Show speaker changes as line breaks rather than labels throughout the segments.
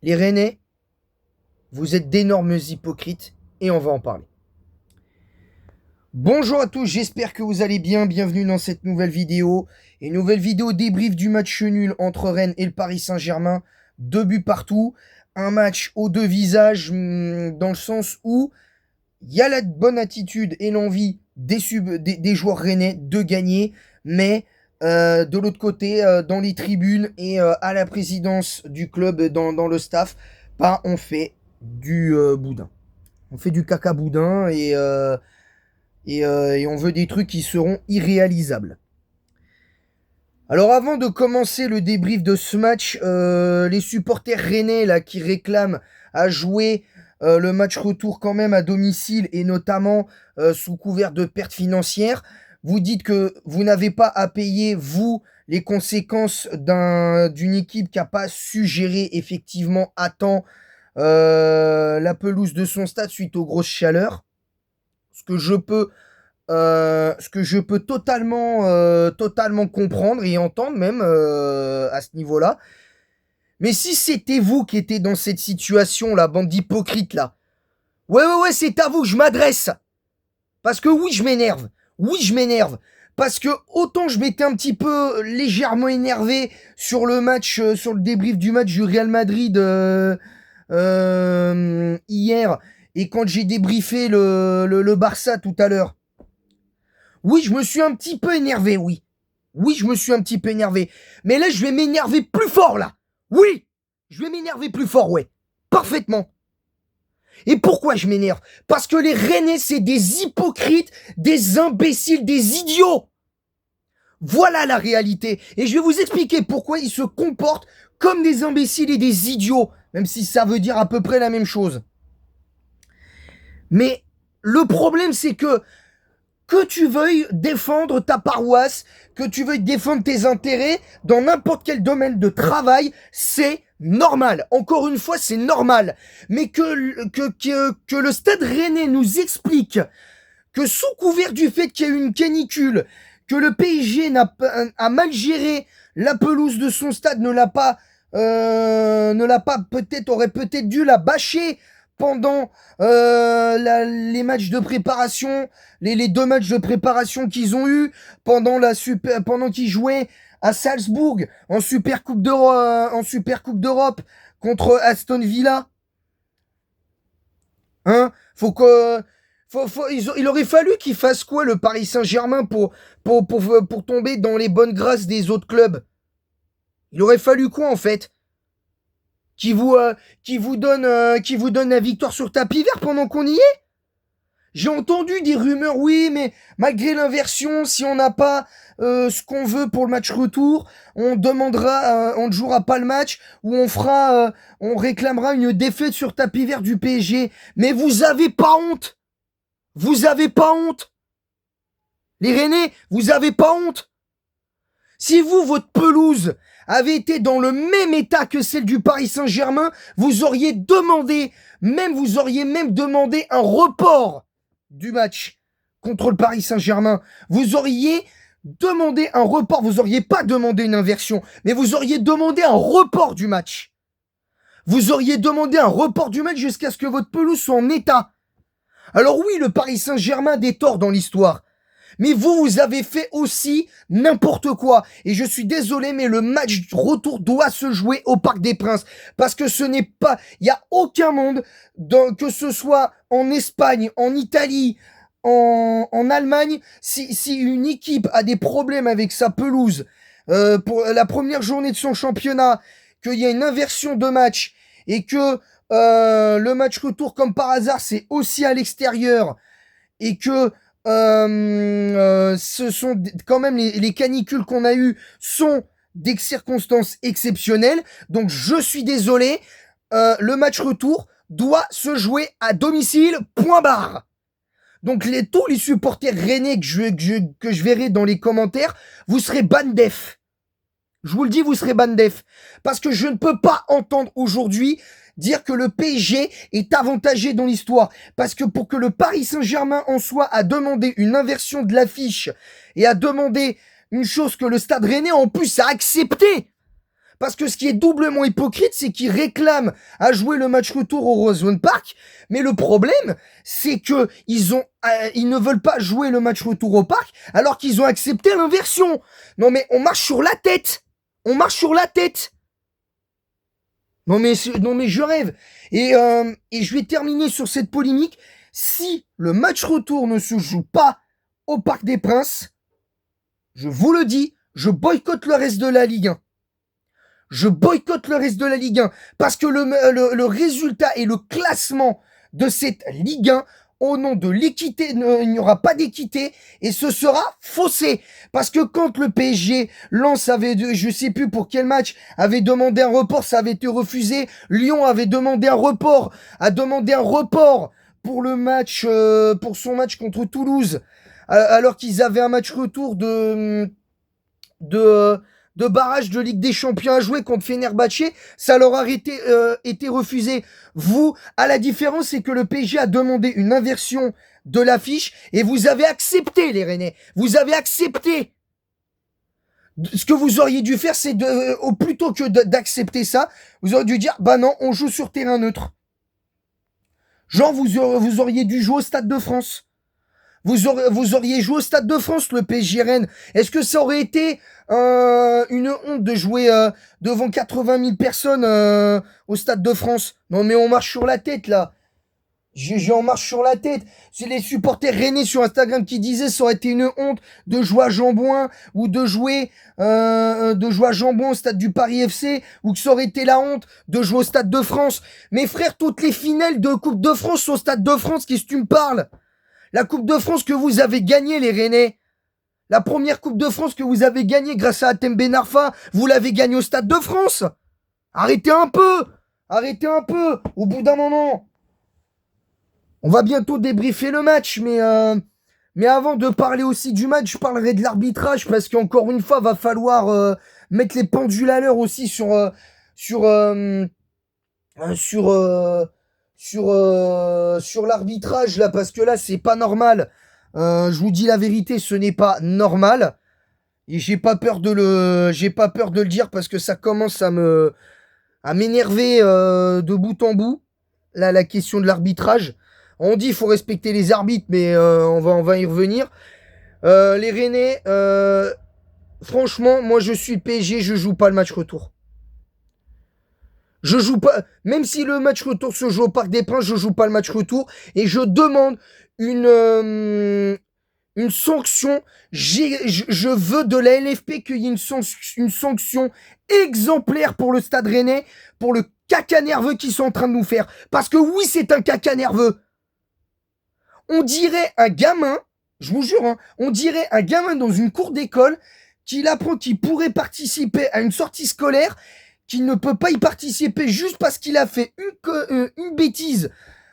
Les Rennais, vous êtes d'énormes hypocrites et on va en parler. Bonjour à tous, j'espère que vous allez bien. Bienvenue dans cette nouvelle vidéo. Et nouvelle vidéo débrief du match nul entre Rennes et le Paris Saint-Germain. 2 buts partout. Un match aux deux visages, dans le sens où il y a la bonne attitude et l'envie des joueurs rennais de gagner. Mais de l'autre côté, dans les tribunes et à la présidence du club, dans le staff, on fait du boudin. On fait du caca boudin et on veut des trucs qui seront irréalisables. Alors avant de commencer le débrief de ce match, les supporters rennais là, qui réclament à jouer le match retour quand même à domicile et notamment sous couvert de pertes financières, vous dites que vous n'avez pas à payer, vous, les conséquences d'une équipe qui n'a pas su gérer effectivement à temps la pelouse de son stade suite aux grosses chaleurs. Ce que je peux totalement comprendre et entendre même à ce niveau-là. Mais si c'était vous qui étiez dans cette situation, la bande d'hypocrites là, ouais, c'est à vous que je m'adresse. Parce que oui, je m'énerve. Oui, je m'énerve. Parce que autant je m'étais un petit peu légèrement énervé sur le match, sur le débrief du match du Real Madrid hier, et quand j'ai débriefé le Barça tout à l'heure. Oui, je me suis un petit peu énervé, oui. Oui, je me suis un petit peu énervé. Mais là, je vais m'énerver plus fort, là. Oui, je vais m'énerver plus fort, ouais. Parfaitement. Et pourquoi je m'énerve? Parce que les Rennais, c'est des hypocrites, des imbéciles, des idiots. Voilà la réalité. Et je vais vous expliquer pourquoi ils se comportent comme des imbéciles et des idiots, même si ça veut dire à peu près la même chose. Mais le problème, c'est que tu veuilles défendre ta paroisse, que tu veuilles défendre tes intérêts dans n'importe quel domaine de travail, c'est normal. Encore une fois, c'est normal. Mais que le Stade Rennais nous explique que sous couvert du fait qu'il y a eu une canicule, que le PSG a mal géré la pelouse de son stade, aurait peut-être dû la bâcher pendant les matchs de préparation, les 2 matchs de préparation qu'ils ont eu pendant qu'ils jouaient à Salzbourg en Super Coupe d'Europe contre Aston Villa. Hein? Il aurait fallu qu'il fasse quoi le Paris Saint-Germain pour tomber dans les bonnes grâces des autres clubs? Il aurait fallu quoi en fait? Qui vous donne la victoire sur tapis vert pendant qu'on y est? J'ai entendu des rumeurs, oui, mais malgré l'inversion, si on n'a pas ce qu'on veut pour le match retour, on ne jouera pas le match ou on réclamera une défaite sur tapis vert du PSG. Mais vous avez pas honte? Vous avez pas honte? Les Rennais, vous avez pas honte? Si vous, votre pelouse, avait été dans le même état que celle du Paris Saint-Germain, vous auriez même demandé un report du match contre le Paris Saint-Germain. Vous auriez demandé un report, vous auriez pas demandé une inversion, mais vous auriez demandé un report du match. Vous auriez demandé un report du match jusqu'à ce que votre pelouse soit en état. Alors oui, le Paris Saint-Germain a des torts dans l'histoire. Mais vous avez fait aussi n'importe quoi. Et je suis désolé, mais le match retour doit se jouer au Parc des Princes. Parce que ce n'est pas... Il n'y a aucun monde, que ce soit en Espagne, en Italie, en Allemagne, si une équipe a des problèmes avec sa pelouse pour la première journée de son championnat, qu'il y a une inversion de match et que le match retour, comme par hasard, c'est aussi à l'extérieur et que ce sont quand même les canicules qu'on a eues sont des circonstances exceptionnelles. Donc je suis désolé, le match retour doit se jouer à domicile, point barre. Donc tous les supporters rennais que je verrai dans les commentaires, vous serez ban def. Je vous le dis, vous serez ban def. Parce que je ne peux pas entendre aujourd'hui dire que le PSG est avantagé dans l'histoire. Parce que pour que le Paris Saint-Germain en soit à demander une inversion de l'affiche et à demander une chose que le Stade Rennais en plus a accepté. Parce que ce qui est doublement hypocrite, c'est qu'ils réclament à jouer le match retour au Roseland Park. Mais le problème, c'est que ils ne veulent pas jouer le match retour au parc alors qu'ils ont accepté l'inversion. Non mais on marche sur la tête. On marche sur la tête. Non mais je rêve. Et je vais terminer sur cette polémique. Si le match retour ne se joue pas au Parc des Princes, je vous le dis, je boycotte le reste de la Ligue 1. Je boycotte le reste de la Ligue 1 parce que le résultat et le classement de cette Ligue 1, au nom de l'équité, il n'y aura pas d'équité et ce sera faussé. Parce que quand le PSG, Lens je sais plus pour quel match, avait demandé un report, ça avait été refusé. Lyon avait demandé un report, pour le match, pour son match contre Toulouse, alors qu'ils avaient un match retour de barrage de Ligue des Champions à jouer contre Fenerbahçe, ça leur a été refusé. Vous, à la différence, c'est que le PSG a demandé une inversion de l'affiche et vous avez accepté, les Rennais. Vous avez accepté. Ce que vous auriez dû faire, c'est plutôt que d'accepter ça, vous auriez dû dire, bah non, on joue sur terrain neutre. Genre, vous auriez dû jouer au Stade de France. Vous auriez joué au Stade de France, le PSG Rennes. Est-ce que ça aurait été une honte de jouer devant 80 000 personnes au Stade de France? Non mais on marche sur la tête là. On marche sur la tête. C'est les supporters rennais sur Instagram qui disaient ça aurait été une honte de jouer à Jambouin ou de jouer à Jambouin au stade du Paris FC ou que ça aurait été la honte de jouer au Stade de France. Mes frères, toutes les finales de Coupe de France sont au Stade de France, qu'est-ce que tu me parles? La Coupe de France que vous avez gagnée, les Rennais. La première Coupe de France que vous avez gagnée grâce à Hatem Ben Arfa, vous l'avez gagnée au Stade de France. Arrêtez un peu. Arrêtez un peu. Au bout d'un moment. On va bientôt débriefer le match, mais avant de parler aussi du match, je parlerai de l'arbitrage parce qu'encore une fois, va falloir mettre les pendules à l'heure aussi sur l'arbitrage là, parce que là c'est pas normal. Je vous dis la vérité, ce n'est pas normal et j'ai pas peur de le dire parce que ça commence à m'énerver de bout en bout. Là, la question de l'arbitrage, on dit il faut respecter les arbitres, mais on va y revenir. Les Rennais, franchement, moi je suis le PSG, je joue pas le match retour. Je joue pas, même si le match retour se joue au Parc des Princes, je joue pas le match retour et je demande une sanction. Je veux de la LFP qu'il y ait une sanction exemplaire pour le Stade Rennais, pour le caca nerveux qu'ils sont en train de nous faire. Parce que oui, c'est un caca nerveux. On dirait un gamin, je vous jure, hein, on dirait un gamin dans une cour d'école qu'il apprend qu'il pourrait participer à une sortie scolaire, qu'il ne peut pas y participer juste parce qu'il a fait une bêtise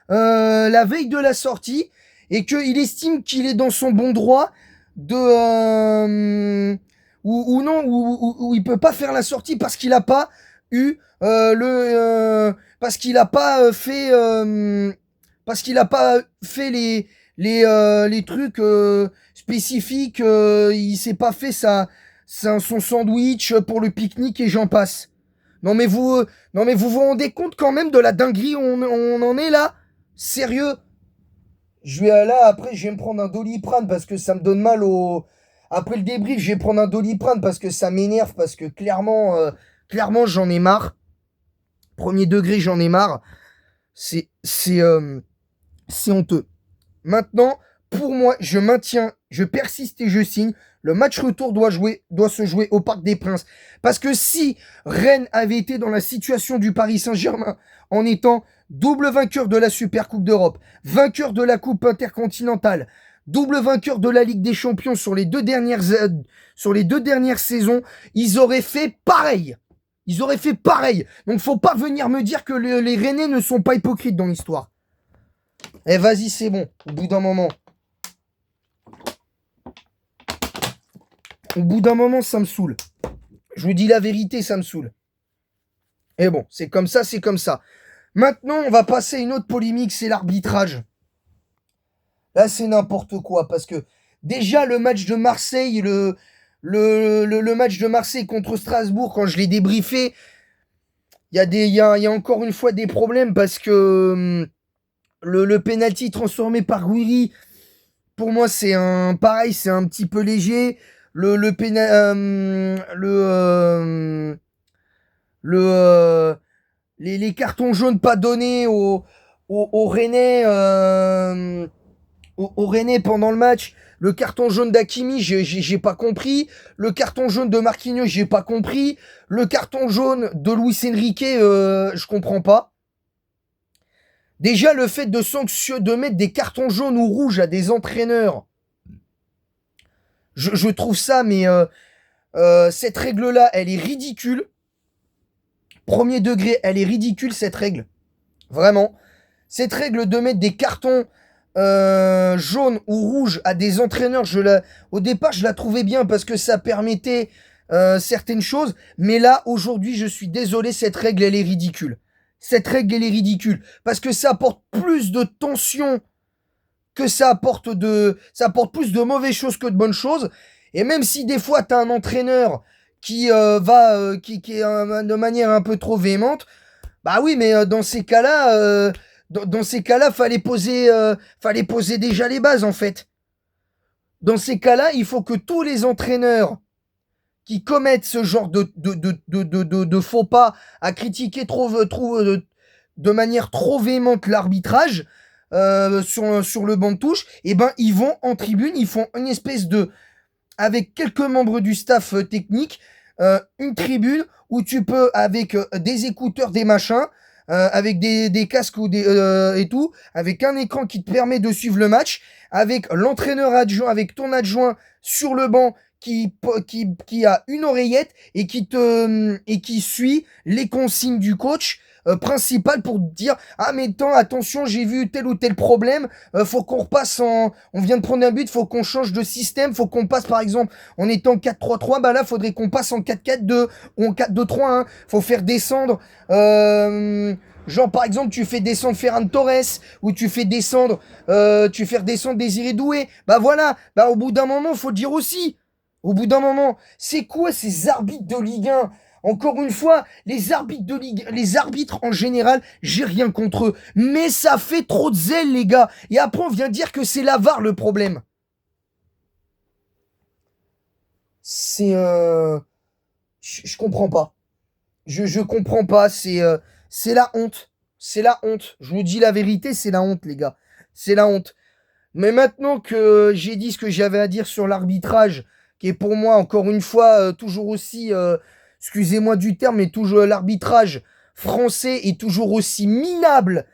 la veille de la sortie et qu'il estime qu'il est dans son bon droit de ou il peut pas faire la sortie parce qu'il a pas eu parce qu'il a pas fait les trucs spécifiques, il s'est pas fait son sandwich pour le pique-nique et j'en passe. Non mais vous vous rendez compte quand même de la dinguerie où on en est là? Sérieux? Après je vais me prendre un Doliprane parce que ça me donne mal au... Après le débrief, je vais prendre un Doliprane parce que ça m'énerve, parce que clairement j'en ai marre. Premier degré, j'en ai marre. C'est honteux. Maintenant, pour moi, je maintiens, je persiste et je signe. Le match retour doit se jouer au Parc des Princes. Parce que si Rennes avait été dans la situation du Paris Saint-Germain en étant double vainqueur de la Super Coupe d'Europe, vainqueur de la Coupe intercontinentale, double vainqueur de la Ligue des Champions sur les deux dernières saisons, ils auraient fait pareil. Donc faut pas venir me dire que les Rennais ne sont pas hypocrites dans l'histoire. Eh vas-y, c'est bon, au bout d'un moment. Au bout d'un moment, ça me saoule. Je vous dis la vérité, ça me saoule. Et bon, c'est comme ça, c'est comme ça. Maintenant, on va passer à une autre polémique, c'est l'arbitrage. Là, c'est n'importe quoi, parce que déjà, le match de Marseille, le Le match de Marseille contre Strasbourg, quand je l'ai débriefé, il y a encore une fois des problèmes parce que le penalty transformé par Guiri, pour moi, pareil, c'est un petit peu léger. Le pénal, les cartons jaunes pas donnés aux Rennais, aux Rennais pendant le match. Le carton jaune d'Hakimi, j'ai pas compris. Le carton jaune de Marquinhos, j'ai pas compris. Le carton jaune de Luis Enrique, je comprends pas. Déjà, le fait de mettre des cartons jaunes ou rouges à des entraîneurs, je trouve ça, mais cette règle-là, elle est ridicule. Premier degré, elle est ridicule, cette règle. Vraiment. Cette règle de mettre des cartons jaunes ou rouges à des entraîneurs, au départ, je la trouvais bien parce que ça permettait certaines choses. Mais là, aujourd'hui, je suis désolé, cette règle, elle est ridicule. Cette règle, elle est ridicule. Parce que ça apporte plus de tension que ça apporte plus de mauvaises choses que de bonnes choses. Et même si des fois, tu as un entraîneur qui est de manière un peu trop véhémente, bah oui, mais dans ces cas-là, dans ces cas-là, fallait poser déjà les bases en fait. Dans ces cas-là, il faut que tous les entraîneurs qui commettent ce genre de faux pas à critiquer de manière trop véhémente l'arbitrage sur le banc de touche, et ben ils vont en tribune, ils font une espèce avec quelques membres du staff technique, une tribune où tu peux, avec des écouteurs, des machins, avec des casques et tout, avec un écran qui te permet de suivre le match, avec l'entraîneur adjoint, avec ton adjoint sur le banc qui a une oreillette et qui suit les consignes du coach principal pour te dire ah mais attention, j'ai vu tel ou tel problème, faut qu'on repasse on vient de prendre un but, faut qu'on change de système, faut qu'on passe par exemple, on était en 4-3-3, bah là faudrait qu'on passe en 4-4-2 ou en 4-2-3-1, faut faire descendre genre par exemple tu fais descendre Ferran Torres ou tu fais descendre Désiré Doué, bah voilà, bah au bout d'un moment faut dire aussi, au bout d'un moment, c'est quoi ces arbitres de Ligue 1? Encore une fois, les arbitres en général, j'ai rien contre eux. Mais ça fait trop de zèle, les gars. Et après, on vient dire que c'est la VAR le problème. C'est... je comprends pas. Je comprends pas. C'est la honte. C'est la honte. Je vous dis la vérité, c'est la honte, les gars. C'est la honte. Mais maintenant que j'ai dit ce que j'avais à dire sur l'arbitrage, qui est pour moi, encore une fois, toujours aussi, excusez-moi du terme, mais toujours l'arbitrage français est toujours aussi minable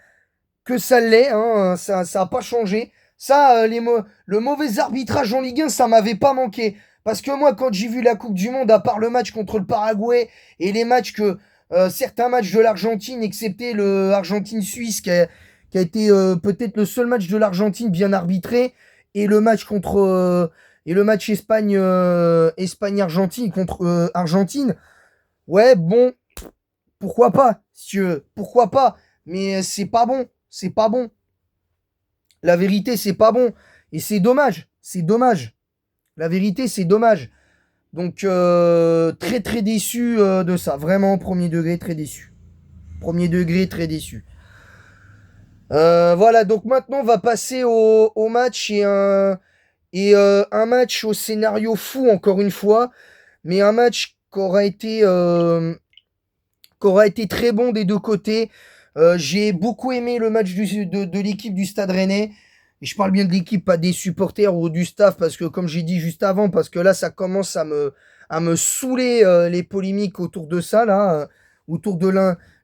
que ça l'est, hein, ça a pas changé. Ça, le mauvais arbitrage en Ligue 1, ça m'avait pas manqué. Parce que moi, quand j'ai vu la Coupe du Monde, à part le match contre le Paraguay et les matchs certains matchs de l'Argentine, excepté le Argentine-Suisse, qui a été peut-être le seul match de l'Argentine bien arbitré, et le match Espagne-Argentine contre Argentine. Ouais, bon, pourquoi pas, pourquoi pas, mais c'est pas bon, c'est pas bon. La vérité, c'est pas bon. Et c'est dommage, c'est dommage. La vérité, c'est dommage. Donc, très très déçu de ça. Vraiment, premier degré, très déçu. Premier degré, très déçu. Voilà, donc maintenant, on va passer au match un match au scénario fou, encore une fois. Mais un match qui aura été très bon des deux côtés. J'ai beaucoup aimé le match de l'équipe du Stade Rennais. Et je parle bien de l'équipe, pas des supporters ou du staff, parce que comme j'ai dit juste avant, parce que là, ça commence à me saouler les polémiques autour de ça, là, autour de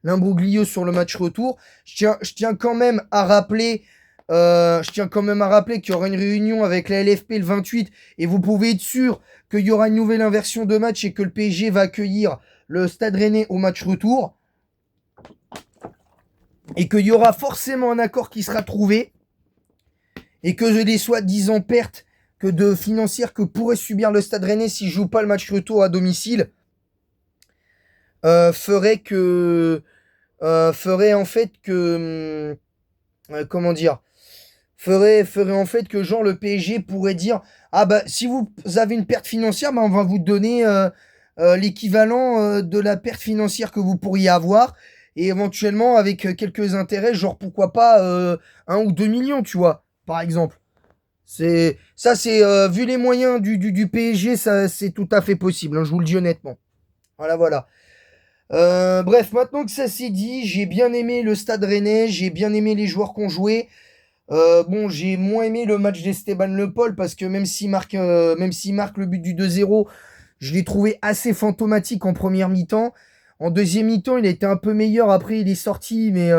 l'imbroglio sur le match retour. Je tiens quand même à rappeler, qu'il y aura une réunion avec la LFP le 28, et vous pouvez être sûr qu'il y aura une nouvelle inversion de match et que le PSG va accueillir le Stade Rennais au match retour, et qu'il y aura forcément un accord qui sera trouvé, et que les soi-disant pertes financières que pourrait subir le Stade Rennais s'il joue pas le match retour à domicile ferait en fait que comment dire, ferait en fait que genre le PSG pourrait dire: «Ah bah, si vous avez une perte financière, bah, on va vous donner, l'équivalent, de la perte financière que vous pourriez avoir et éventuellement avec, quelques intérêts, genre pourquoi pas, 1 ou 2 millions, tu vois? Par exemple. Vu les moyens du PSG, ça c'est tout à fait possible, hein, je vous le dis honnêtement. Voilà, voilà. Bref, maintenant que ça c'est dit, j'ai bien aimé le Stade Rennais, j'ai bien aimé les joueurs qui ont joué. Bon, j'ai moins aimé le match d'Esteban Le Paul parce que même s'il marque le but du 2-0, je l'ai trouvé assez fantomatique en première mi-temps. En deuxième mi-temps, il a été un peu meilleur. Après, il est sorti, mais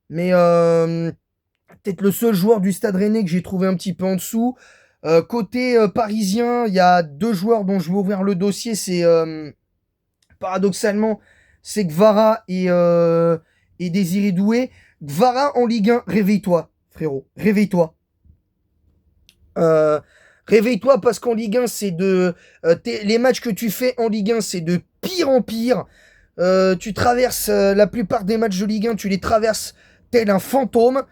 peut-être le seul joueur du Stade Rennais que j'ai trouvé un petit peu en dessous. Côté parisien, il y a deux joueurs dont je vais ouvrir le dossier. C'est paradoxalement, c'est Gvara et Désiré Doué. Gvara en Ligue 1, réveille-toi, frérot, réveille-toi. Euh, Réveille-toi parce qu'en Ligue 1, les matchs que tu fais en Ligue 1, c'est de pire en pire. Tu traverses la plupart des matchs de Ligue 1, tu les traverses tel un fantôme.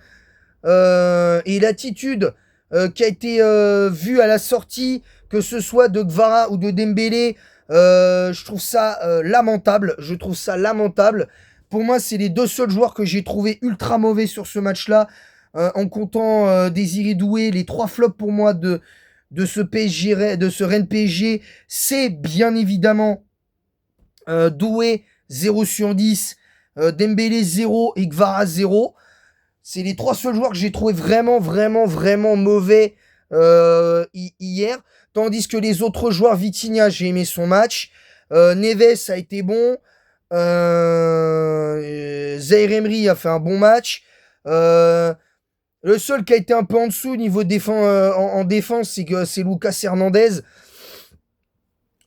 Et l'attitude qui a été vue à la sortie, que ce soit de Gvara ou de Dembélé, je trouve ça lamentable. Je trouve ça lamentable. Pour moi, c'est les deux seuls joueurs que j'ai trouvé ultra mauvais sur ce match-là. En comptant Désiré Doué, les trois flops pour moi de ce PSG, de ce Rennes PSG, c'est bien évidemment Doué 0 sur 10, Dembélé 0 et Gvara 0. C'est les trois seuls joueurs que j'ai trouvé vraiment, vraiment, vraiment mauvais hier. Tandis que les autres joueurs, Vitinha, j'ai aimé son match. Neves a été bon. Zaire Emery a fait un bon match. Le seul qui a été un peu en dessous au niveau en défense, c'est Lucas Hernandez,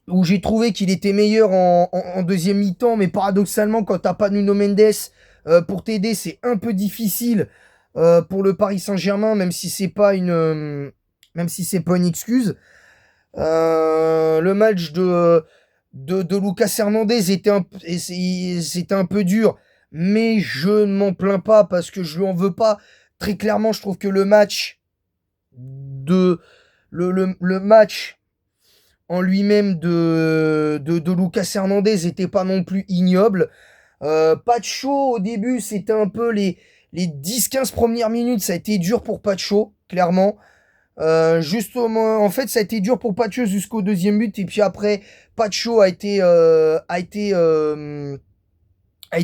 où j'ai trouvé qu'il était meilleur en deuxième mi-temps, mais paradoxalement, quand t'as pas Nuno Mendes pour t'aider, c'est un peu difficile pour le Paris Saint-Germain, même si c'est pas une excuse. Le match de Lucas Hernandez c'était un peu dur, mais je ne m'en plains pas parce que je lui en veux pas. Très clairement, je trouve que de le match en lui-même de Lucas Hernandez était pas non plus ignoble. Pacho, au début, c'était un peu les 10-15 premières minutes, ça a été dur pour Pacho, clairement. Justement, en fait, ça a été dur pour Pacho jusqu'au deuxième but, et puis après, Pacho a été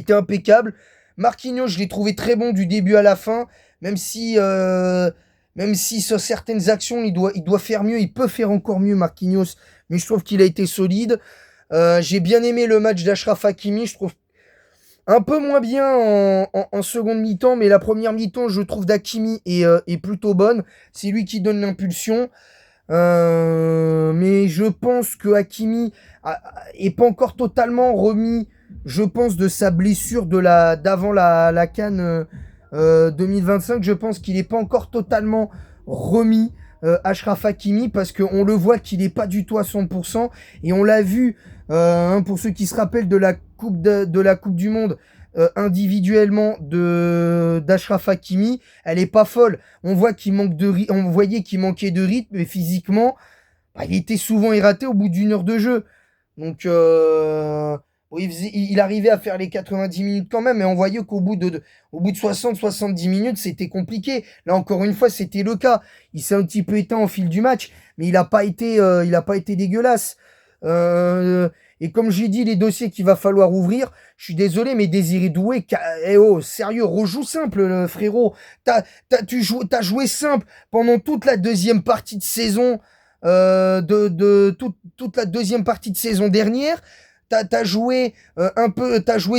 impeccable. Marquinhos, je l'ai trouvé très bon du début à la fin, même si, euh, même si sur certaines actions, il doit faire mieux, il peut faire encore mieux, Marquinhos, mais je trouve qu'il a été solide. J'ai bien aimé le match d'Achraf Hakimi, je trouve un peu moins bien en seconde mi-temps, mais la première mi-temps, je trouve d'Hakimi est plutôt bonne. C'est lui qui donne l'impulsion. Mais je pense que est pas encore totalement remis, je pense, de sa blessure d'avant la CAN 2025. Je pense qu'il est pas encore totalement remis, Achraf Hakimi, parce qu'on le voit qu'il est pas du tout à 100%. Et on l'a vu, pour ceux qui se rappellent de la Coupe du Monde, individuellement d'Achraf Hakimi, elle est pas folle. On voyait qu'il manquait de rythme, mais physiquement, bah, il était souvent erraté au bout d'une heure de jeu. Donc, bon, il arrivait à faire les 90 minutes quand même, mais on voyait au bout de 60-70 minutes, c'était compliqué. Là, encore une fois, c'était le cas. Il s'est un petit peu éteint au fil du match, mais il a pas été dégueulasse. Euh, et comme j'ai dit, les dossiers qu'il va falloir ouvrir, je suis désolé, mais Désiré Doué, oh, sérieux, rejoue simple, frérot. T'as joué simple pendant toute la deuxième partie de saison, toute la deuxième partie de saison dernière. T'as joué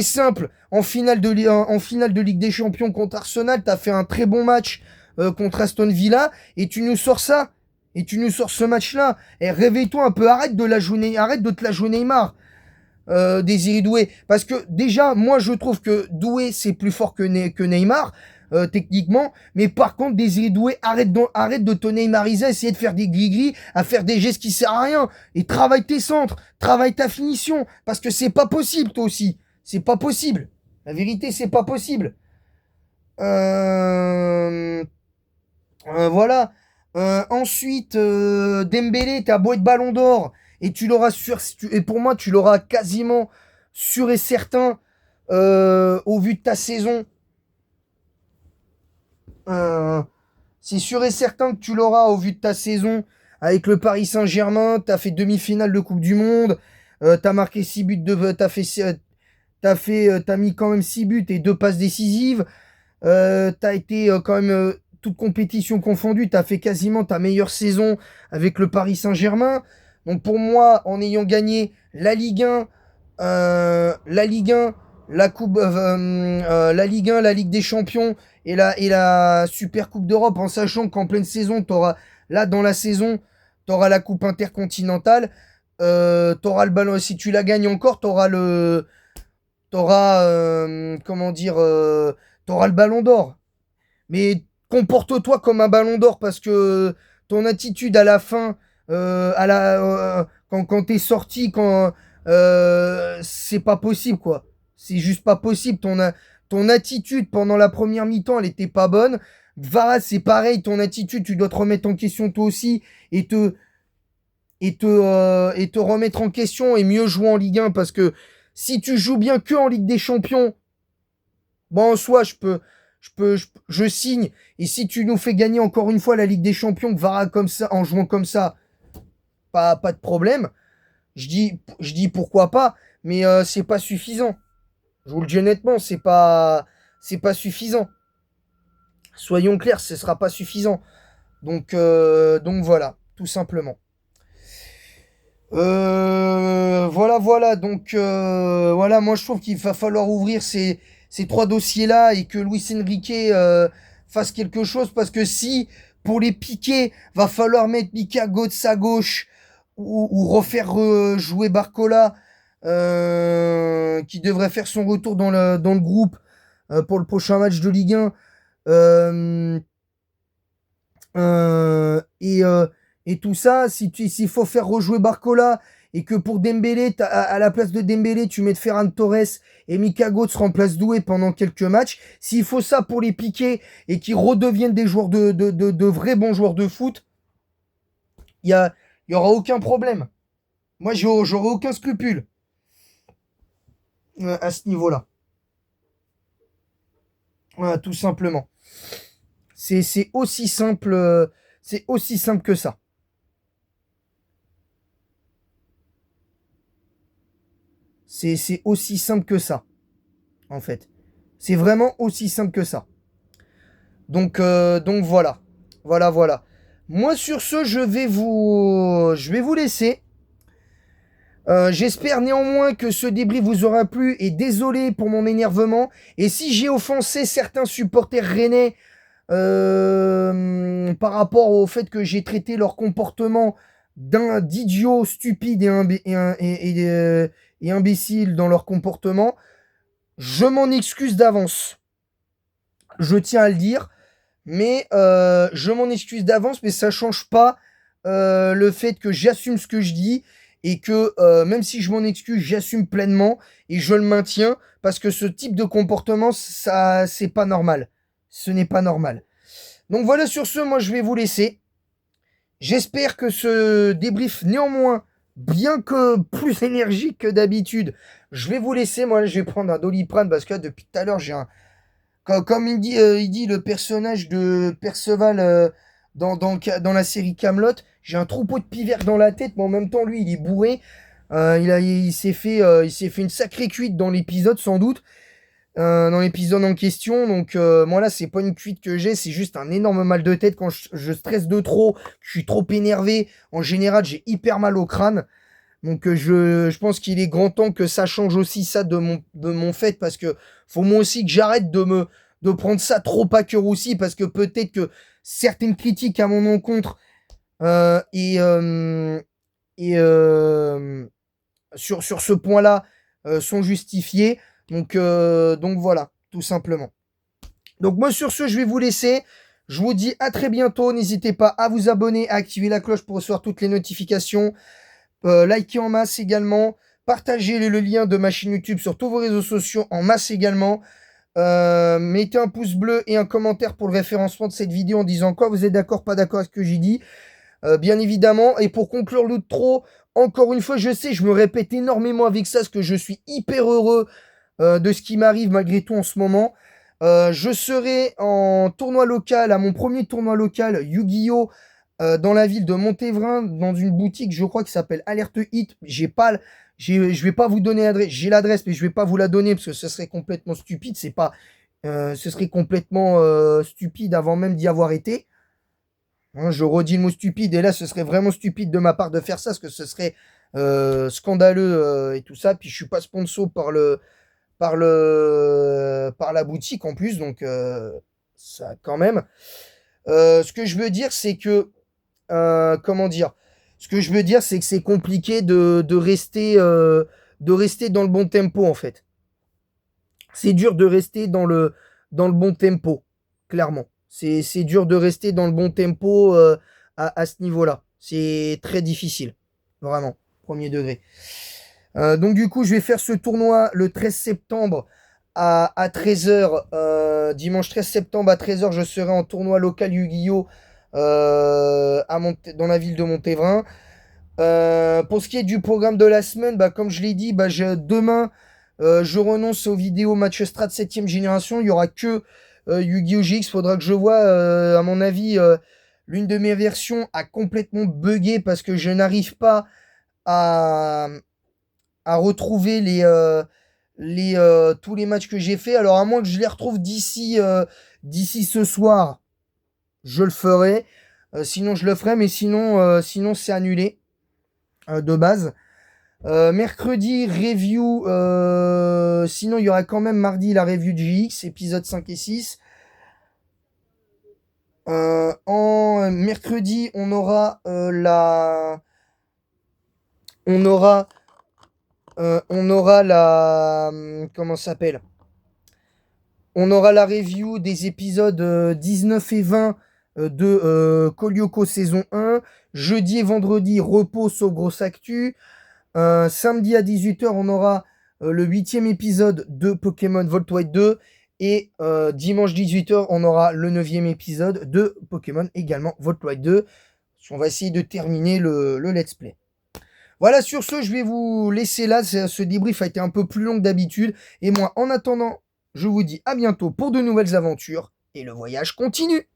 simple en finale de Ligue des Champions contre Arsenal. T'as fait un très bon match contre Aston Villa et tu nous sors ça. Et tu nous sors ce match-là. Et réveille-toi un peu. Arrête de te la jouer Neymar, Désiré Doué. Parce que déjà, moi, je trouve que Doué, c'est plus fort que Neymar, techniquement. Mais par contre, Désiré Doué, arrête de te neymariser, à essayer de faire des gris-gris, à faire des gestes qui servent à rien. Et travaille tes centres, travaille ta finition. Parce que c'est pas possible, toi aussi. C'est pas possible. La vérité, c'est pas possible. Euh... Voilà. Ensuite, Dembélé, t'as beau être Ballon d'Or, et tu l'auras et pour moi, tu l'auras quasiment sûr et certain au vu de ta saison. Euh, c'est sûr et certain que tu l'auras au vu de ta saison avec le Paris Saint-Germain. T'as fait demi-finale de Coupe du Monde. T'as marqué 6 buts de, t'as mis quand même 6 buts et 2 passes décisives. T'as été quand même toute compétition confondue, t'as fait quasiment ta meilleure saison avec le Paris Saint-Germain. Donc pour moi, en ayant gagné la Ligue 1, la Ligue 1, la Ligue 1, la Ligue des Champions et la Super Coupe d'Europe, en sachant qu'en pleine saison, là dans la saison, t'auras la Coupe intercontinentale, t'auras le ballon. Si tu la gagnes encore, comment dire, t'auras le ballon d'or. Mais comporte-toi comme un ballon d'or parce que ton attitude à la fin, quand t'es sorti, c'est pas possible, quoi. C'est juste pas possible. Ton attitude pendant la première mi-temps, elle était pas bonne. Varane, c'est pareil, ton attitude, tu dois te remettre en question toi aussi et te remettre en question et mieux jouer en Ligue 1 parce que si tu joues bien que en Ligue des Champions, bon, en soi, je signe. Et si tu nous fais gagner encore une fois la Ligue des Champions, Vara comme ça, en jouant comme ça, pas de problème. Je dis pourquoi pas, mais c'est pas suffisant. Je vous le dis honnêtement, c'est pas suffisant. Soyons clairs, ce sera pas suffisant. Donc voilà, tout simplement. Voilà. Donc voilà, moi je trouve qu'il va falloir ouvrir ces trois dossiers-là et que Luis Enrique fasse quelque chose parce que si pour les piquer, va falloir mettre Mika Götze à gauche ou refaire jouer Barcola qui devrait faire son retour dans le groupe pour le prochain match de Ligue 1. Euh, et, et tout ça, s'il faut faire rejouer Barcola et que pour Dembélé, à la place de Dembélé, tu mets Ferran Torres et Mika Götze remplace Doué pendant quelques matchs, s'il faut ça pour les piquer et qu'ils redeviennent des joueurs de vrais bons joueurs de foot, il y aura aucun problème. Moi, j'aurai aucun scrupule à ce niveau-là. Voilà, tout simplement. C'est aussi simple, c'est aussi simple que ça. C'est aussi simple que ça, en fait. C'est vraiment aussi simple que ça. Donc voilà. Voilà. Moi, sur ce, je vais vous laisser. J'espère néanmoins que ce débrief vous aura plu et désolé pour mon énervement. Et si j'ai offensé certains supporters rennais par rapport au fait que j'ai traité leur comportement d'idiots stupides et imbéciles dans leur comportement, je m'en excuse d'avance. Je tiens à le dire, mais je m'en excuse d'avance, mais ça change pas le fait que j'assume ce que je dis et que même si je m'en excuse, j'assume pleinement et je le maintiens parce que ce type de comportement, ça, c'est pas normal. Ce n'est pas normal. Donc voilà, sur ce, moi je vais vous laisser. J'espère que ce débrief, néanmoins, bien que plus énergique que d'habitude, je vais vous laisser. Moi, je vais prendre un Doliprane parce que là, depuis tout à l'heure, j'ai un. Comme il dit le personnage de Perceval dans la série Camelot, j'ai un troupeau de pivers dans la tête, mais en même temps, lui, il est bourré. Il s'est fait une sacrée cuite dans l'épisode, sans doute. Dans l'épisode en question. Donc moi là, c'est pas une cuite que j'ai, c'est juste un énorme mal de tête quand je stresse de trop, je suis trop énervé. En général, j'ai hyper mal au crâne. Donc je pense qu'il est grand temps que ça change aussi ça de mon fait parce que faut moi aussi que j'arrête de prendre ça trop à cœur aussi parce que peut-être que certaines critiques à mon encontre et sur ce point-là sont justifiées. Donc voilà, tout simplement. Donc moi sur ce, je vais vous laisser. Je vous dis à très bientôt. N'hésitez pas à vous abonner, à activer la cloche pour recevoir toutes les notifications. Likez en masse également. Partagez le lien de ma chaîne YouTube sur tous vos réseaux sociaux en masse également. Mettez un pouce bleu et un commentaire pour le référencement de cette vidéo en disant quoi. Vous êtes d'accord, pas d'accord avec ce que j'ai dit. Bien évidemment. Et pour conclure l'outro, encore une fois, je sais, je me répète énormément avec ça, parce que je suis hyper heureux de ce qui m'arrive malgré tout en ce moment. Je serai en tournoi local, à mon premier tournoi local Yu-Gi-Oh! Dans la ville de Montévrain, dans une boutique, je crois, qui s'appelle Alerte Hit. Je vais pas vous donner l'adresse. J'ai l'adresse, mais je vais pas vous la donner parce que ce serait complètement stupide. C'est pas, ce serait complètement stupide avant même d'y avoir été. Hein, je redis le mot stupide, et là, ce serait vraiment stupide de ma part de faire ça, parce que ce serait scandaleux et tout ça. Puis je suis pas sponsor par la boutique en plus, donc ça quand même. Ce que je veux dire, c'est que comment dire? Ce que je veux dire, c'est que c'est compliqué de rester dans le bon tempo en fait. C'est dur de rester dans le bon tempo, clairement. C'est dur de rester dans le bon tempo à ce niveau-là. C'est très difficile, vraiment, premier degré. Donc du coup, je vais faire ce tournoi le 13 septembre à 13h. Dimanche 13 septembre à 13h, je serai en tournoi local Yu-Gi-Oh! Dans la ville de Montévrain. Pour ce qui est du programme de la semaine, bah, comme je l'ai dit, bah, demain, je renonce aux vidéos match strat 7ème génération. Il n'y aura que Yu-Gi-Oh! GX. Faudra que je vois, à mon avis, l'une de mes versions a complètement bugué parce que je n'arrive pas à, à retrouver tous les matchs que j'ai fait. Alors, à moins que je les retrouve d'ici ce soir, je le ferai. Sinon, je le ferai, mais sinon c'est annulé de base. Mercredi, review. Sinon, il y aura quand même mardi la review de GX, épisode 5 et 6. En mercredi, on aura la. Comment ça s'appelle? On aura la review des épisodes 19 et 20 de Kolyoko saison 1. Jeudi et vendredi, repos sur Grosse Actu. Samedi à 18h, on aura le 8e épisode de Pokémon Volt White 2. Et dimanche 18h, on aura le 9e épisode de Pokémon également Volt White 2. On va essayer de terminer le let's play. Voilà, sur ce, je vais vous laisser là. Ce débrief a été un peu plus long que d'habitude. Et moi, en attendant, je vous dis à bientôt pour de nouvelles aventures. Et le voyage continue.